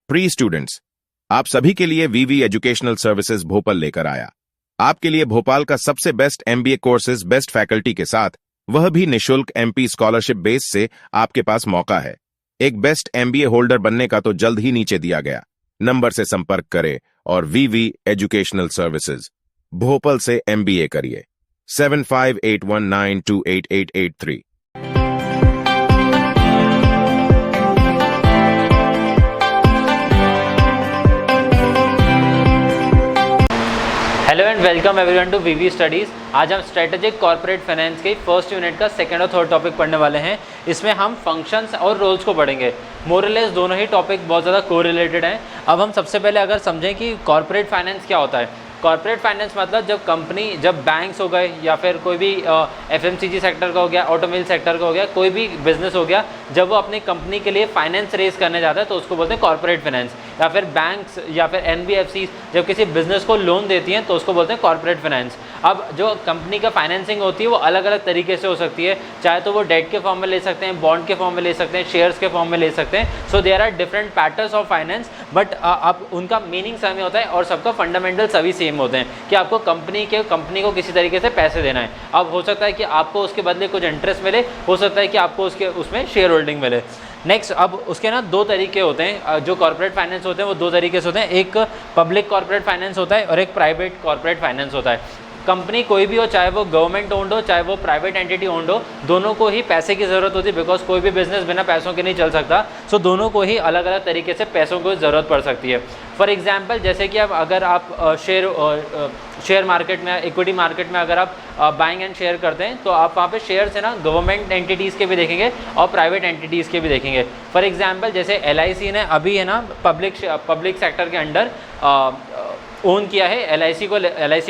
Pre students, आप सभी के लिए वीवी एजुकेशनल सर्विसेज भोपाल लेकर आया। आपके लिए भोपाल का सबसे best MBA courses best faculty के साथ, वह भी निशुल्क एमपी स्कॉलरशिप बेस से आपके पास मौका है। एक बेस्ट एमबीए होल्डर बनने का तो जल्द ही नीचे दिया गया नंबर से संपर्क करें और वीवी एजुकेशनल सर्विसेज भोपाल से एमबीए करिए। 7581928883। Hello and welcome everyone to VV studies. आज हम स्ट्रेटेजिक कॉर्पोरेट फाइनेंस के फर्स्ट यूनिट का सेकंड और थर्ड टॉपिक पढ़ने वाले हैं। इसमें हम फंक्शंस और रोल्स को पढ़ेंगे। मोरलेस दोनों ही टॉपिक बहुत ज़्यादा कोरिलेटेड हैं। अब हम सबसे पहले अगर समझें कि कॉर्पोरेट फाइनेंस क्या होता है। कॉर्पोरेट फाइनेंस मतलब जब बैंक्स हो गए या फिर कोई भी एफएमसीजी सेक्टर का हो गया, ऑटोमोबाइल सेक्टर का हो गया, कोई भी बिजनेस हो गया, जब वो अपनी कंपनी के लिए फाइनेंस रेज करने जाता है तो उसको बोलते हैं कॉर्पोरेट फाइनेंस। या फिर बैंक्स या फिर एनबीएफसी जब किसी बिजनेस को लोन देती हैं तो उसको बोलते हैं कॉर्पोरेट फाइनेंस। अब जो कंपनी का फाइनेंसिंग होती है वो अलग अलग तरीके से हो सकती है, चाहे तो वो डेट के फॉर्म में ले सकते हैं, बॉन्ड के फॉर्म में ले सकते हैं, शेयर्स के फॉर्म में ले सकते हैं। So there are different patterns of finance, but अब उनका मीनिंग सेम होता है और सबका फंडामेंटल सभी सेम होते हैं कि आपको कंपनी को किसी तरीके से पैसे देना है। अब हो सकता है कि आपको उसके बदले कुछ इंटरेस्ट मिले, हो सकता है कि आपको उसमें शेयर होल्डिंग मिले। नेक्स्ट, अब उसके ना दो तरीके होते हैं। जो कॉर्पोरेट फाइनेंस होते हैं वो दो तरीके से होते हैं। एक पब्लिक कॉर्पोरेट फाइनेंस होता है और एक प्राइवेट कॉर्पोरेट फाइनेंस होता है। कंपनी कोई भी हो, चाहे वो गवर्नमेंट ओन्ड हो चाहे वो प्राइवेट एंटिटी ओन्ड हो, दोनों को ही पैसे की ज़रूरत होती है, बिकॉज कोई भी बिजनेस बिना पैसों के नहीं चल सकता। सो दोनों को ही अलग अलग तरीके से पैसों की ज़रूरत पड़ सकती है। फॉर एग्जांपल, जैसे कि अब अगर आप शेयर मार्केट में, इक्विटी मार्केट में अगर आप बाइंग एंड शेयर करते हैं तो आप वहाँ पे शेयर से ना गवर्नमेंट एंटिटीज़ के भी देखेंगे और प्राइवेट एंटिटीज़ के भी देखेंगे। फॉर एग्जांपल, जैसे LIC ने अभी है ना पब्लिक सेक्टर के अंडर ओन किया है, LIC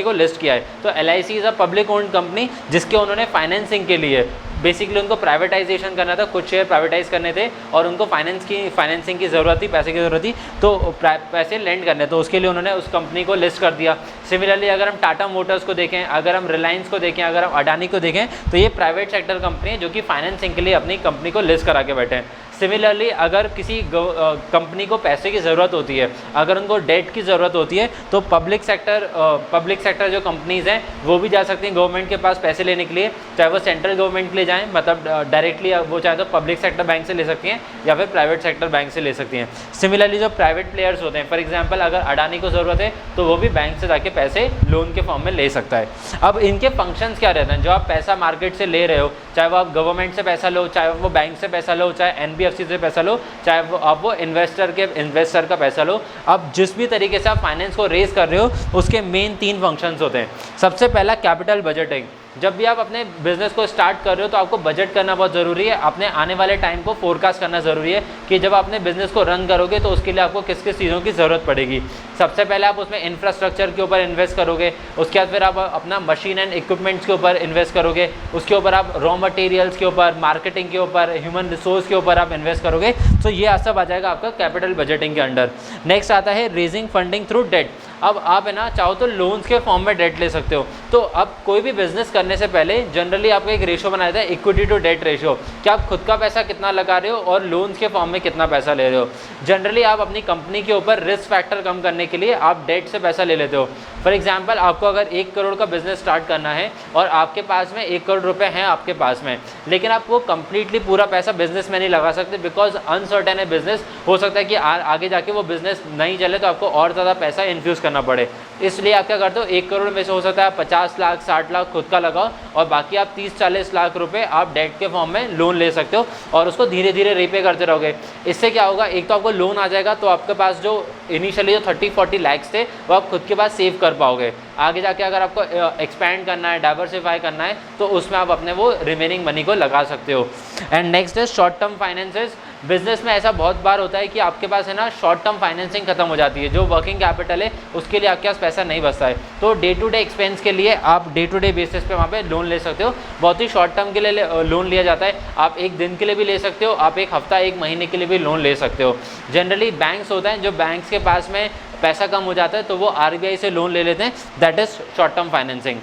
को लिस्ट किया है। तो LIC is a public owned company जिसके उन्होंने फाइनेंसिंग के लिए बेसिकली उनको प्राइवेटाइजेशन करना था, कुछ शेयर प्राइवेटाइज करने थे और उनको फाइनेंसिंग की ज़रूरत थी, पैसे की ज़रूरत थी, तो पैसे लेंड करने, तो उसके लिए उन्होंने उस कंपनी को लिस्ट कर दिया। सिमिलरली अगर हम टाटा मोटर्स को देखें, अगर हम रिलायंस को देखें, अगर हम अडानी को देखें, तो ये प्राइवेट सेक्टर कंपनी है जो कि फाइनेंसिंग के लिए अपनी कंपनी को लिस्ट करा के बैठे हैं। सिमिलरली अगर किसी कंपनी को पैसे की ज़रूरत होती है, अगर उनको डेट की ज़रूरत होती है, तो पब्लिक सेक्टर जो कंपनीज़ हैं वो भी जा सकती हैं गवर्नमेंट के पास पैसे लेने के लिए, चाहे वो सेंट्रल गवर्नमेंट के लिए जाएँ, मतलब डायरेक्टली वो चाहे तो पब्लिक सेक्टर बैंक से ले सकती हैं या फिर प्राइवेट सेक्टर बैंक से ले सकती हैं। सिमिलरली जो प्राइवेट प्लेयर्स होते हैं, फॉर एग्जाम्पल अगर अडानी को ज़रूरत है तो वो भी बैंक से जाके पैसे लोन के फॉर्म में ले सकता है। अब इनके फंक्शंस क्या रहते हैं? जो आप पैसा मार्केट से ले रहे हो, चाहे वो आप गवर्नमेंट से पैसा लो, चाहे वो बैंक से पैसा लो, चाहे NBFC से पैसा लो, चाहे वो इन्वेस्टर का पैसा लो, अब जिस भी तरीके से आप फाइनेंस को रेज कर रहे हो उसके मेन 3 फंक्शंस होते हैं। सबसे पहला कैपिटल बजटिंग। जब भी आप अपने बिजनेस को स्टार्ट कर रहे हो तो आपको बजट करना बहुत ज़रूरी है। अपने आने वाले टाइम को फोरकास्ट करना ज़रूरी है कि जब आप अपने बिजनेस को रन करोगे तो उसके लिए आपको किस किस चीज़ों की ज़रूरत पड़ेगी। सबसे पहले आप उसमें इंफ्रास्ट्रक्चर के ऊपर इन्वेस्ट करोगे, उसके बाद फिर आप अपना मशीन एंड इक्विपमेंट्स के ऊपर इन्वेस्ट करोगे, उसके ऊपर आप रॉ मटेरियल्स के ऊपर, मार्केटिंग के ऊपर, ह्यूमन रिसोर्स के ऊपर आप इन्वेस्ट करोगे। तो ये सब आ जाएगा आपका कैपिटल बजटिंग के अंडर। नेक्स्ट आता है रेजिंग फंडिंग थ्रू डेट। अब आप है ना चाहो तो लोन्स के फॉर्म में डेट ले सकते हो। तो अब कोई भी बिजनेस करने से पहले जनरली आपको एक रेशियो बनाया था, इक्विटी टू डेट रेशियो, कि आप खुद का पैसा कितना लगा रहे हो और लोन्स के फॉर्म में कितना पैसा ले रहे हो। जनरली आप अपनी कंपनी के ऊपर रिस्क फैक्टर कम करने के लिए आप डेट से पैसा ले लेते हो। फॉर एग्जाम्पल, आपको अगर 1 करोड़ का बिजनेस स्टार्ट करना है और आपके पास में 1 करोड़ रुपए हैं आपके पास में, लेकिन आप वो कंप्लीटली पूरा पैसा बिजनेस में नहीं लगा सकते, बिकॉज अनसर्टेन है बिजनेस। हो सकता है कि आगे जाके वो बिजनेस नहीं चले तो आपको और ज़्यादा पैसा इन्फ्यूज़ करना पड़े। इसलिए आप क्या करते हो, 1 करोड़ में से हो सकता है 50 लाख 60 लाख खुद का लगाओ और बाकी आप 30-40 लाख रुपए आप डेट के फॉर्म में लोन ले सकते हो और उसको धीरे धीरे रीपे करते रहोगे। इससे क्या होगा, एक तो आपको लोन आ जाएगा तो आपके पास जो इनिशियली जो 30-40 लाख थे वो आप खुद के पास सेव कर पाओगे। आगे जाके अगर आपको एक्सपैंड करना है, डाइवर्सिफाई करना है, तो उसमें आप अपने वो रिमेनिंग मनी को लगा सकते हो। एंड नेक्स्ट है शॉर्ट टर्म फाइनेंसेस। बिजनेस में ऐसा बहुत बार होता है कि आपके पास है ना शॉर्ट टर्म फाइनेंसिंग खत्म हो जाती है, जो वर्किंग कैपिटल है उसके लिए आपके पास पैसा नहीं बचता है, तो डे टू डे एक्सपेंस के लिए आप डे टू डे बेसिस पे वहाँ पे लोन ले सकते हो। बहुत ही शॉर्ट टर्म के लिए लोन लिया जाता है। आप 1 दिन के लिए भी ले सकते हो, आप 1 हफ्ता 1 महीने के लिए भी लोन ले सकते हो। जनरली बैंक्स होते हैं, जो बैंक्स के पास में पैसा कम हो जाता है तो वो RBI से लोन ले लेते हैं, that is short term financing.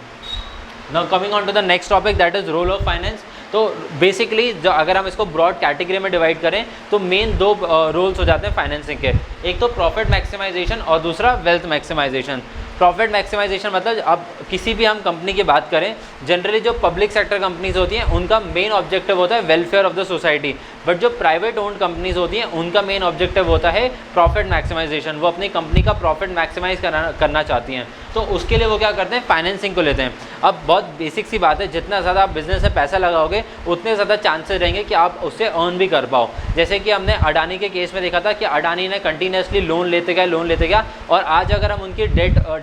Now coming on to the next topic, that is role of finance. तो तो बेसिकली जो अगर हम इसको ब्रॉड कैटेगरी में डिवाइड करें तो मेन दो रोल्स हो जाते हैं फाइनेंसिंग के, एक तो प्रॉफिट मैक्सिमाइजेशन और दूसरा वेल्थ मैक्सिमाइजेशन। प्रॉफिट मैक्सिमाइजेशन मतलब अब किसी भी हम कंपनी की बात करें, जनरली जो पब्लिक सेक्टर कंपनीज होती हैं उनका मेन ऑब्जेक्टिव होता है welfare of the society, but जो प्राइवेट ओन्ड कंपनीज होती हैं उनका मेन ऑब्जेक्टिव होता है प्रॉफिट मैक्सिमाइजेशन। वो अपनी कंपनी का प्रॉफिट मैक्सिमाइज करना चाहती हैं, तो उसके लिए वो क्या करते हैं, फाइनेंसिंग को लेते हैं। अब बहुत बेसिक सी बात है, जितना ज़्यादा आप बिजनेस में पैसा लगाओगे उतने ज़्यादा चांसेस रहेंगे कि आप उससे अर्न भी कर पाओ। जैसे कि हमने अडानी के केस में देखा था कि अडानी ने कंटिन्यूसली लोन लेते गया, और आज अगर हम उनकी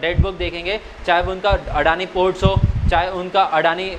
डेट बुक देखेंगे, चाहे वो उनका अडानी पोर्ट्स हो, चाहे उनका अडानी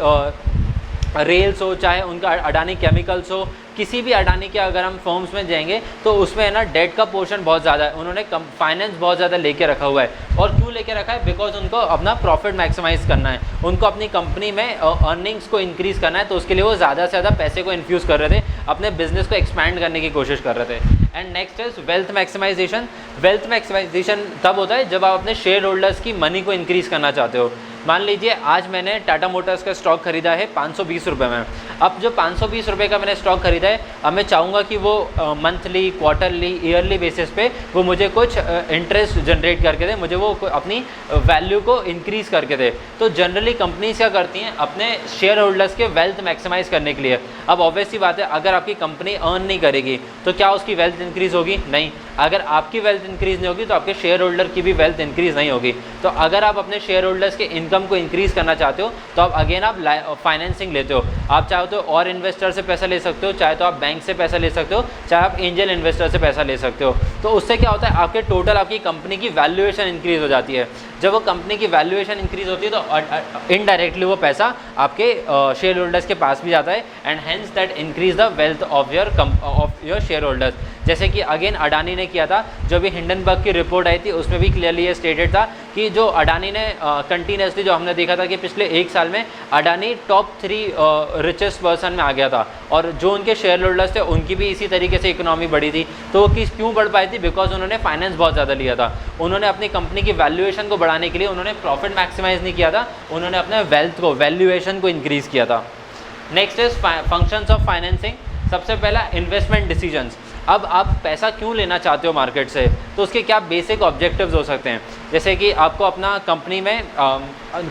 रेल्स हो, चाहे उनका अडानी केमिकल्स हो, किसी भी अडानी के अगर हम फर्म्स में जाएंगे तो उसमें है ना डेट का पोर्शन बहुत ज़्यादा है, उन्होंने फाइनेंस बहुत ज़्यादा लेके रखा हुआ है। और क्यों लेके रखा है, बिकॉज उनको अपना प्रॉफिट मैक्सिमाइज करना है, उनको अपनी कंपनी में अर्निंग्स को इंक्रीज़ करना है, तो उसके लिए वो ज़्यादा से ज़्यादा पैसे को इन्फ्यूज़ कर रहे थे, अपने बिजनेस को एक्सपैंड करने की कोशिश कर रहे थे। And next is wealth maximisation. Wealth maximisation तब होता है जब आप अपने शेयर होल्डर्स की मनी को इंक्रीज़ करना चाहते हो। मान लीजिए आज मैंने टाटा मोटर्स का स्टॉक खरीदा है 520 रुपये में। अब जो 520 रुपये का मैंने स्टॉक खरीदा है, अब मैं चाहूँगा कि वो मंथली, क्वार्टरली, ईयरली बेसिस पे वो मुझे कुछ इंटरेस्ट जनरेट करके दे, मुझे वो अपनी वैल्यू को इंक्रीज़ करके दे। तो जनरली कंपनीज क्या करती हैं, अपने शेयर होल्डर्स के वेल्थ मैक्सिमाइज़ करने के लिए। अब ऑब्वियस सी बात है, अगर आपकी कंपनी अर्न नहीं करेगी तो क्या उसकी वेल्थ इंक्रीज़ होगी? नहीं। अगर आपकी वेल्थ इंक्रीज़ नहीं होगी तो आपके शेयर होल्डर की भी वेल्थ इंक्रीज़ नहीं होगी। तो अगर आप अपने शेयर होल्डर्स के इनकम को इंक्रीज़ करना चाहते हो तो आप अगेन आप फाइनेंसिंग लेते हो। आप चाहो तो और इन्वेस्टर से पैसा ले सकते हो, चाहे तो आप बैंक से पैसा ले सकते हो, चाहे आप एंजल इन्वेस्टर से पैसा ले सकते हो। तो उससे क्या होता है, आपके टोटल आपकी कंपनी की वैल्यूएशन इंक्रीज़ हो जाती है। जब वो कंपनी की वैल्यूएशन इंक्रीज़ होती है तो इनडायरेक्टली वो पैसा आपके शेयर होल्डर्स के पास भी जाता है, and hence that increase the wealth of your share holders. जैसे कि अगेन अडानी ने किया था, जो भी हिंडनबर्ग की रिपोर्ट आई थी उसमें भी क्लियरली ये स्टेटेड था कि जो अडानी ने कंटिन्यूसली, जो हमने देखा था कि पिछले 1 साल में अडानी टॉप 3 रिचेस्ट पर्सन में आ गया था, और जो उनके शेयर होल्डर्स थे उनकी भी इसी तरीके से इकोनॉमी बढ़ी थी। तो वो क्यों बढ़ पाई थी? बिकॉज उन्होंने फाइनेंस बहुत ज़्यादा लिया था। उन्होंने अपनी कंपनी की वैल्यूएशन को बढ़ाने के लिए उन्होंने प्रॉफिट मैक्सिमाइज नहीं किया था, उन्होंने अपने वेल्थ को, वैल्यूएशन को इंक्रीज़ किया था। Next is functions of financing. सबसे पहला इन्वेस्टमेंट डिसीजंस। अब आप पैसा क्यों लेना चाहते हो मार्केट से, तो उसके क्या बेसिक ऑब्जेक्टिव्स हो सकते हैं। जैसे कि आपको अपना कंपनी में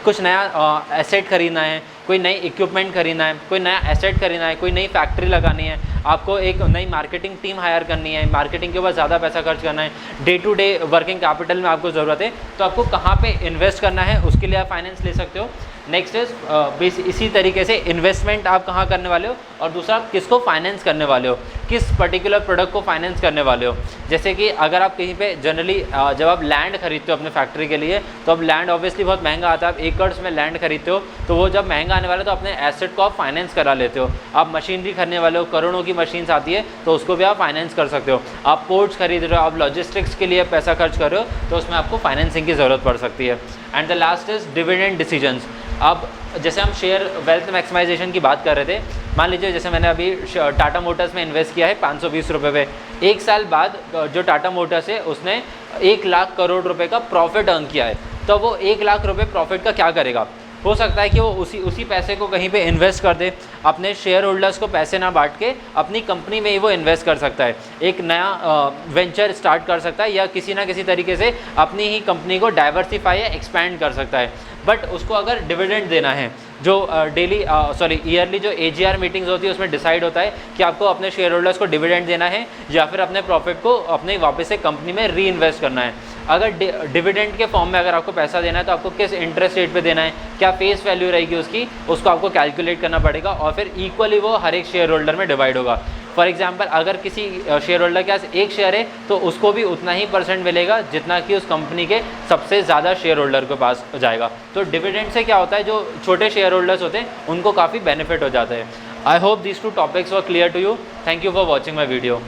कुछ नया एसेट खरीदना है, कोई नई इक्विपमेंट खरीदना है, कोई नया एसेट खरीदना है, कोई नई फैक्ट्री लगानी है, आपको एक नई मार्केटिंग टीम हायर करनी है, मार्केटिंग के ऊपर ज़्यादा पैसा खर्च करना है, day to day working capital में आपको ज़रूरत है, तो आपको कहाँ पे इन्वेस्ट करना है उसके लिए आप फाइनेंस ले सकते हो। नेक्स्ट इज इसी तरीके से इन्वेस्टमेंट आप कहाँ करने वाले हो, और दूसरा आप किसको फाइनेंस करने वाले हो, किस पर्टिकुलर प्रोडक्ट को फाइनेंस करने वाले हो। जैसे कि अगर आप कहीं पे जनरली जब आप लैंड खरीदते हो अपने फैक्ट्री के लिए, तो अब लैंड ऑब्वियसली बहुत महंगा आता है, आप एकर्स में लैंड खरीदते हो, तो वो जब महंगा आने वाला है तो अपने एसेट को आप फाइनेंस करा लेते हो। आप मशीनरी खरीदने वाले हो, करोड़ों की मशीन्स आती है, तो उसको भी आप फाइनेंस कर सकते हो। आप पोर्ट्स खरीद रहे हो, आप लॉजिस्टिक्स के लिए पैसा खर्च कर रहे हो, तो उसमें आपको फाइनेंसिंग की ज़रूरत पड़ सकती है। And the last is dividend decisions. अब जैसे हम शेयर वेल्थ मैक्सिमाइजेशन की बात कर रहे थे, मान लीजिए जैसे मैंने अभी टाटा मोटर्स में इन्वेस्ट किया है 520 रुपये पे, 1 साल बाद जो टाटा मोटर्स है उसने 1 लाख करोड़ रुपए का प्रॉफिट अर्न किया है, तो वो 1 लाख रुपए प्रॉफिट का क्या करेगा? हो सकता है कि वो उसी पैसे को कहीं पे इन्वेस्ट कर दे, अपने शेयर होल्डर्स को पैसे ना बांट के अपनी कंपनी में ही वो इन्वेस्ट कर सकता है, एक नया वेंचर स्टार्ट कर सकता है, या किसी ना किसी तरीके से अपनी ही कंपनी को डाइवर्सिफाई या एक्सपैंड कर सकता है। बट उसको अगर डिविडेंड देना है, जो ईयरली जो AGR मीटिंग्स होती है उसमें डिसाइड होता है कि आपको अपने शेयर होल्डर्स को डिविडेंड देना है या फिर अपने प्रॉफिट को अपने वापस से कंपनी में री इन्वेस्ट करना है। अगर डिविडेंड के फॉर्म में अगर आपको पैसा देना है तो आपको किस इंटरेस्ट रेट पे देना है, क्या फेस वैल्यू रहेगी उसकी, उसको आपको कैलकुलेट करना पड़ेगा, और फिर इक्वली वो हर एक शेयर होल्डर में डिवाइड होगा। फॉर एग्जांपल अगर किसी शेयर होल्डर के पास 1 शेयर है तो उसको भी उतना ही % मिलेगा जितना कि उस कंपनी के सबसे ज़्यादा शेयर होल्डर के पास जाएगा। तो डिविडेंड से क्या होता है, जो छोटे शेयर होल्डर्स होते हैं उनको काफ़ी बेनिफिट हो जाता है। I hope these 2 topics were clear to you. Thank you for watching my video.